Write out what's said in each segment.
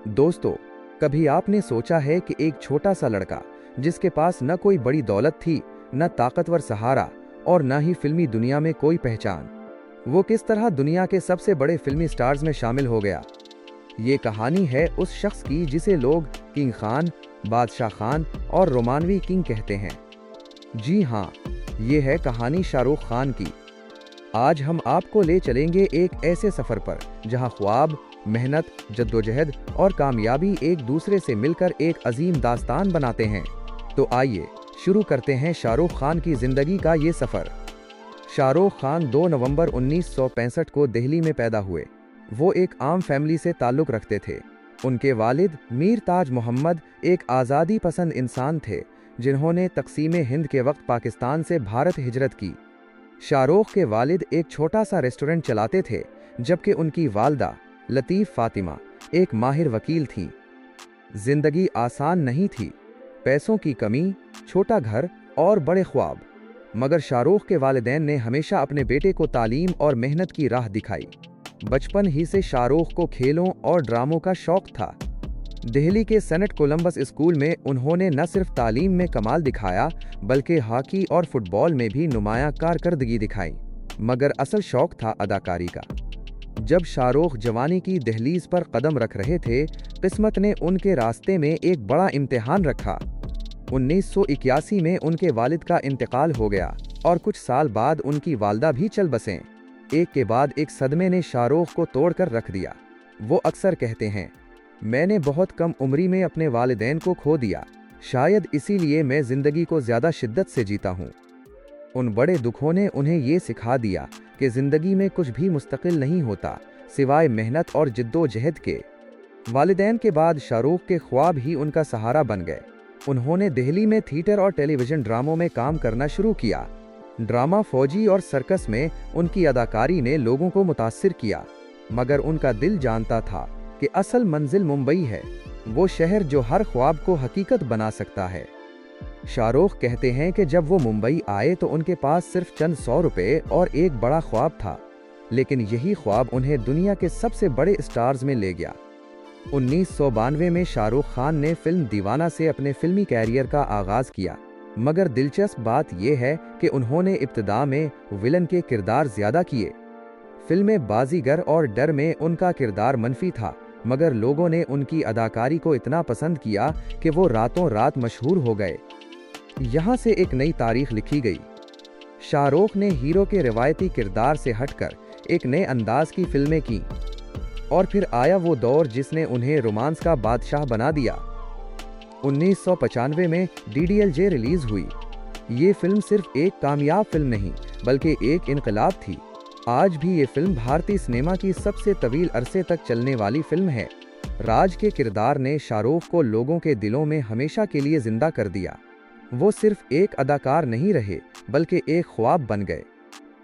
दोस्तों, कभी आपने सोचा है कि एक छोटा सा लड़का जिसके पास न कोई बड़ी दौलत थी, न ताकतवर सहारा और न ही फिल्मी दुनिया में कोई पहचान, वो किस तरह दुनिया के सबसे बड़े फिल्मी स्टार्स में शामिल हो गया। ये कहानी है उस शख्स की जिसे लोग किंग खान, बादशाह खान और रोमानवी किंग कहते हैं। जी हाँ, ये है कहानी शाहरुख खान की। आज हम आपको ले चलेंगे एक ऐसे सफर पर जहां ख्वाब, मेहनत, जद्दोजहद और कामयाबी एक दूसरे से मिलकर एक अजीम दास्तान बनाते हैं। तो आइए शुरू करते हैं शाहरुख खान की जिंदगी का ये सफर। शाहरुख खान 2 नवंबर 1965 को दिल्ली में पैदा हुए। वो एक आम फैमिली से ताल्लुक़ रखते थे। उनके वालिद मीर ताज मोहम्मद एक आज़ादी पसंद इंसान थे जिन्होंने तक़सीम हिंद के वक्त पाकिस्तान से भारत हिजरत की। शाहरुख के वालिद एक छोटा सा रेस्टोरेंट चलाते थे, जबकि उनकी वालदा लतीफ़ फ़ातिमा एक माहिर वकील थीं। जिंदगी आसान नहीं थी, पैसों की कमी, छोटा घर और बड़े ख्वाब। मगर शाहरुख के वालिदैन ने हमेशा अपने बेटे को तालीम और मेहनत की राह दिखाई। बचपन ही से शाहरुख को खेलों और ड्रामों का शौक था। दिल्ली के सेनेट कोलंबस स्कूल में उन्होंने न सिर्फ तालीम में कमाल दिखाया, बल्कि हॉकी और फुटबॉल में भी नुमायां कारकर्दगी दिखाई। मगर असल शौक था अदाकारी का। जब शाहरुख जवानी की दहलीज पर कदम रख रहे थे, किस्मत ने उनके रास्ते में एक बड़ा इम्तिहान रखा। 1981 में उनके वालिद का इंतकाल हो गया और कुछ साल बाद उनकी वालदा भी चल बसें। एक के बाद एक सदमे ने शाहरुख को तोड़कर रख दिया। वो अक्सर कहते हैं, मैंने बहुत कम उम्री में अपने वालिदैन को खो दिया, शायद इसीलिए मैं जिंदगी को ज्यादा शिद्दत से जीता हूँ। उन बड़े दुखों ने उन्हें ये सिखा दिया कि जिंदगी में कुछ भी मुस्तकिल नहीं होता सिवाय मेहनत और जिद्दोजहद के। वालिदैन के बाद शाहरुख के ख्वाब ही उनका सहारा बन गए। उन्होंने दिल्ली में थिएटर और टेलीविजन ड्रामों में काम करना शुरू किया। ड्रामा फौजी और सर्कस में उनकी अदाकारी ने लोगों को मुतासिर किया। मगर उनका दिल जानता था कि असल मंजिल मुंबई है, वो शहर जो हर ख्वाब को हकीकत बना सकता है। शाहरुख कहते हैं कि जब वो मुंबई आए तो उनके पास सिर्फ चंद 100 रुपए और एक बड़ा ख्वाब था, लेकिन यही ख्वाब उन्हें दुनिया के सबसे बड़े स्टार्स में ले गया। 1992 में शाहरुख खान ने फिल्म दीवाना से अपने फिल्मी कैरियर का आगाज किया। मगर दिलचस्प बात यह है कि उन्होंने इब्तिदा में विलन के किरदार ज्यादा किए। फिल्में बाजीगर और डर में उनका किरदार मनफी था, मगर लोगों ने उनकी अदाकारी को इतना पसंद किया कि वो रातों रात मशहूर हो गए। यहाँ से एक नई तारीख लिखी गई। शाहरुख ने हीरो के रिवायती किरदार से हटकर एक नए अंदाज की फिल्में की और फिर आया वो दौर जिसने उन्हें रोमांस का बादशाह बना दिया। 1995 में DDLJ रिलीज हुई। ये फिल्म सिर्फ एक कामयाब फिल्म नहीं, बल्कि एक इनकलाब थी। आज भी ये फिल्म भारतीय सिनेमा की सबसे तवील अरसे तक चलने वाली फिल्म है। राज के किरदार ने शाहरुख को लोगों के दिलों में हमेशा के लिए जिंदा कर दिया। वो सिर्फ एक अदाकार नहीं रहे, बल्कि एक ख्वाब बन गए।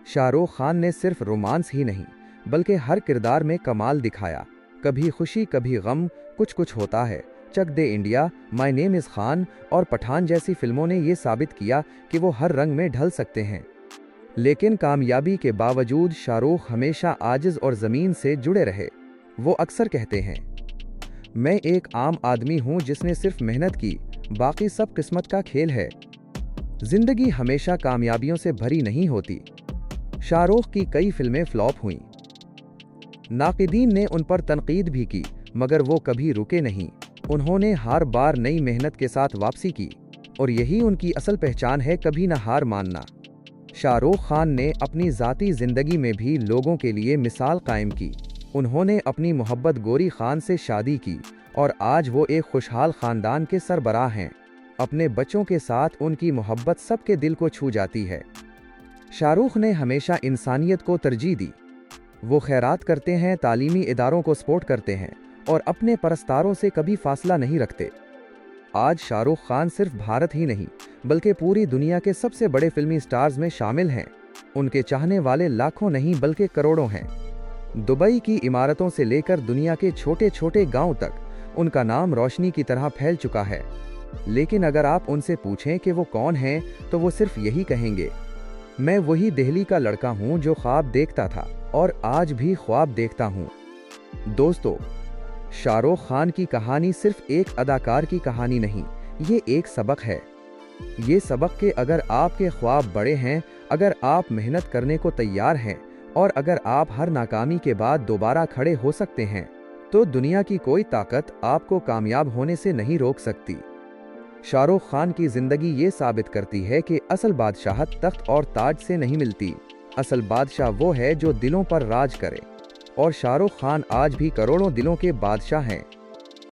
शाहरुख खान ने सिर्फ रोमांस ही नहीं, बल्कि हर किरदार में कमाल दिखाया। कभी खुशी, कभी गम, कुछ कुछ होता है, चक दे इंडिया, माय नेम इज़ खान और पठान जैसी फिल्मों ने ये साबित किया कि वो हर रंग में ढल सकते हैं। लेकिन कामयाबी के बावजूद शाहरुख हमेशा आजिज और ज़मीन से जुड़े रहे। वो अक्सर कहते हैं, मैं एक आम आदमी हूँ जिसने सिर्फ मेहनत की, बाकी सब किस्मत का खेल है। जिंदगी हमेशा कामयाबियों से भरी नहीं होती। शाहरुख की कई फिल्में फ्लॉप हुईं। नाक़िदीन ने उन पर तनकीद भी की, मगर वो कभी रुके नहीं। उन्होंने हर बार नई मेहनत के साथ वापसी की और यही उनकी असल पहचान है, कभी न हार मानना। शाहरुख खान ने अपनी ज़ाती ज़िंदगी में भी लोगों के लिए मिसाल कायम की। उन्होंने अपनी मोहब्बत गौरी खान से शादी की और आज वो एक खुशहाल ख़ानदान के सरबराह हैं। अपने बच्चों के साथ उनकी मोहब्बत सबके दिल को छू जाती है। शाहरुख ने हमेशा इंसानियत को तरजीह दी। वो खैरात करते हैं, तालीमी इदारों को सपोर्ट करते हैं और अपने परस्तारों से कभी फासला नहीं रखते। आज शाहरुख खान सिर्फ भारत ही नहीं, बल्कि पूरी दुनिया के सबसे बड़े फिल्मी स्टार्स में शामिल हैं। उनके चाहने वाले लाखों नहीं, बल्कि करोड़ों हैं। दुबई की इमारतों से लेकर दुनिया के छोटे छोटे गांव तक उनका नाम रोशनी की तरह फैल चुका है। लेकिन अगर आप उनसे पूछें कि वो कौन हैं, तो वो सिर्फ यही कहेंगे, मैं वही दिल्ली का लड़का हूं जो ख्वाब देखता था और आज भी ख्वाब देखता हूं। दोस्तों, शाहरुख खान की कहानी सिर्फ एक अदाकार की कहानी नहीं, ये एक सबक है। ये सबक कि अगर आपके ख्वाब बड़े हैं, अगर आप मेहनत करने को तैयार हैं और अगर आप हर नाकामी के बाद दोबारा खड़े हो सकते हैं, तो दुनिया की कोई ताकत आपको कामयाब होने से नहीं रोक सकती। शाहरुख खान की जिंदगी ये साबित करती है कि असल बादशाहत तख्त और ताज से नहीं मिलती। असल बादशाह वो है जो दिलों पर राज करे। और शाहरुख खान आज भी करोड़ों दिलों के बादशाह हैं।